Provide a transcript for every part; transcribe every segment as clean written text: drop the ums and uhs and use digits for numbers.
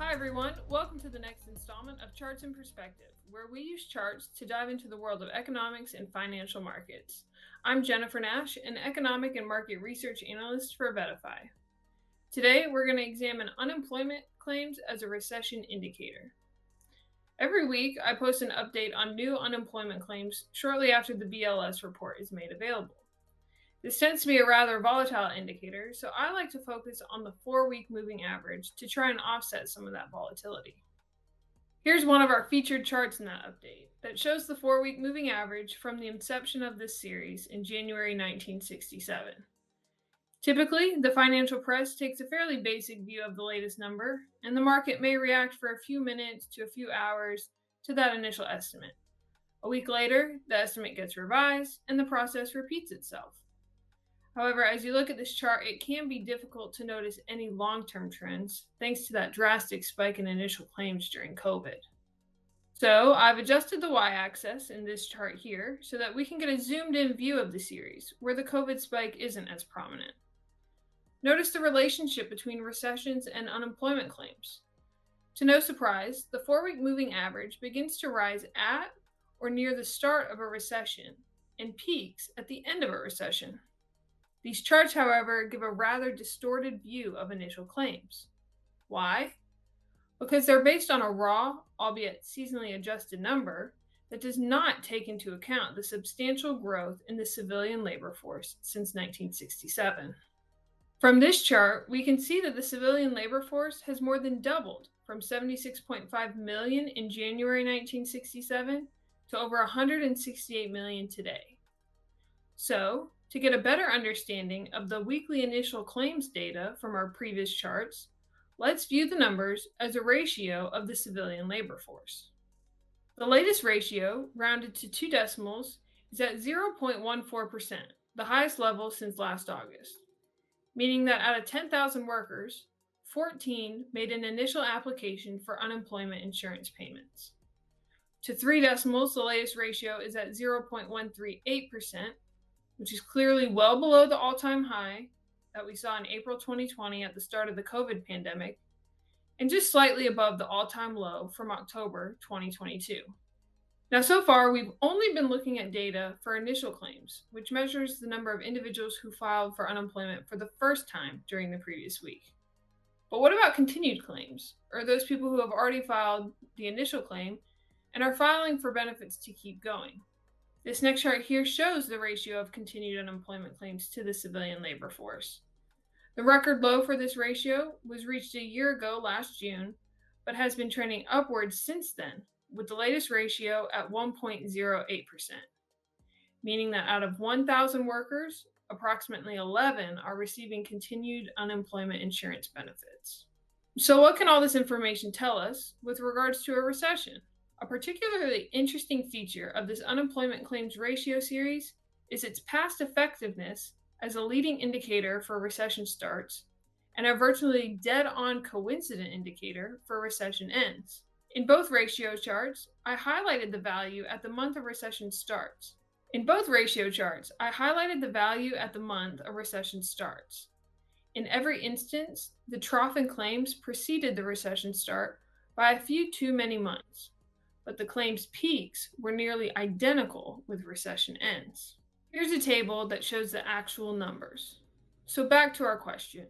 Hi everyone, welcome to the next installment of Charts in Perspective, where we use charts to dive into the world of economics and financial markets. I'm Jennifer Nash, an economic and market research analyst for Vetify. Today, we're going to examine unemployment claims as a recession indicator. Every week, I post an update on new unemployment claims shortly after the BLS report is made available. This tends to be a rather volatile indicator, so I like to focus on the 4-week moving average to try and offset some of that volatility. Here's one of our featured charts in that update that shows the 4-week moving average from the inception of this series in January 1967. Typically, the financial press takes a fairly basic view of the latest number, and the market may react for a few minutes to a few hours to that initial estimate. A week later, the estimate gets revised, and the process repeats itself. However, as you look at this chart, it can be difficult to notice any long-term trends thanks to that drastic spike in initial claims during COVID. So I've adjusted the y-axis in this chart here so that we can get a zoomed-in view of the series where the COVID spike isn't as prominent. Notice the relationship between recessions and unemployment claims. To no surprise, the 4-week moving average begins to rise at or near the start of a recession and peaks at the end of a recession. These charts, however, give a rather distorted view of initial claims. Why? Because they're based on a raw, albeit seasonally adjusted number that does not take into account the substantial growth in the civilian labor force since 1967. From this chart, we can see that the civilian labor force has more than doubled from 76.5 million in January 1967 to over 168 million today. So, to get a better understanding of the weekly initial claims data from our previous charts, let's view the numbers as a ratio of the civilian labor force. The latest ratio, rounded to 2 decimals, is at 0.14%, the highest level since last August, meaning that out of 10,000 workers, 14 made an initial application for unemployment insurance payments. To 3 decimals, the latest ratio is at 0.138%, which is clearly well below the all-time high that we saw in April 2020 at the start of the COVID pandemic, and just slightly above the all-time low from October 2022. Now, so far, we've only been looking at data for initial claims, which measures the number of individuals who filed for unemployment for the first time during the previous week. But what about continued claims, or those people who have already filed the initial claim and are filing for benefits to keep going? This next chart here shows the ratio of continued unemployment claims to the civilian labor force. The record low for this ratio was reached a year ago last June, but has been trending upwards since then, with the latest ratio at 1.08%, meaning that out of 1,000 workers, approximately 11 are receiving continued unemployment insurance benefits. So what can all this information tell us with regards to a recession? A particularly interesting feature of this unemployment claims ratio series is its past effectiveness as a leading indicator for recession starts and a virtually dead-on coincident indicator for recession ends. In both ratio charts, I highlighted the value at the month of recession starts. In every instance, the trough in claims preceded the recession start by a few too many months, but the claims peaks were nearly identical with recession ends. Here's a table that shows the actual numbers. So back to our question.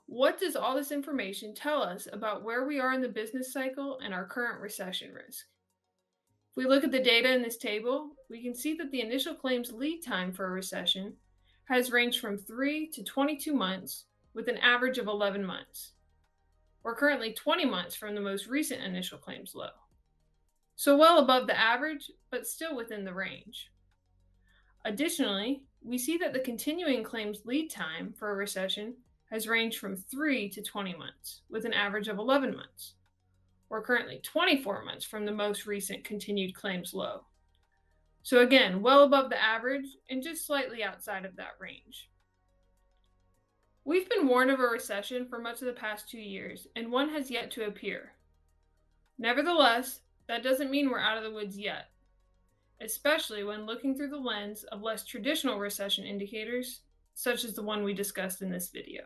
What does all this information tell us about where we are in the business cycle and our current recession risk? If we look at the data in this table, we can see that the initial claims lead time for a recession has ranged from 3 to 22 months with an average of 11 months. We're currently 20 months from the most recent initial claims low. So well above the average, but still within the range. Additionally, we see that the continuing claims lead time for a recession has ranged from 3 to 20 months, with an average of 11 months. We're currently 24 months from the most recent continued claims low. So again, well above the average and just slightly outside of that range. We've been warned of a recession for much of the past 2 years, and one has yet to appear. Nevertheless, that doesn't mean we're out of the woods yet, especially when looking through the lens of less traditional recession indicators, such as the one we discussed in this video.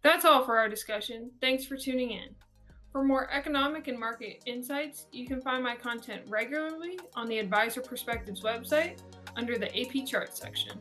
That's all for our discussion. Thanks for tuning in. For more economic and market insights, you can find my content regularly on the Advisor Perspectives website under the AP Chart section.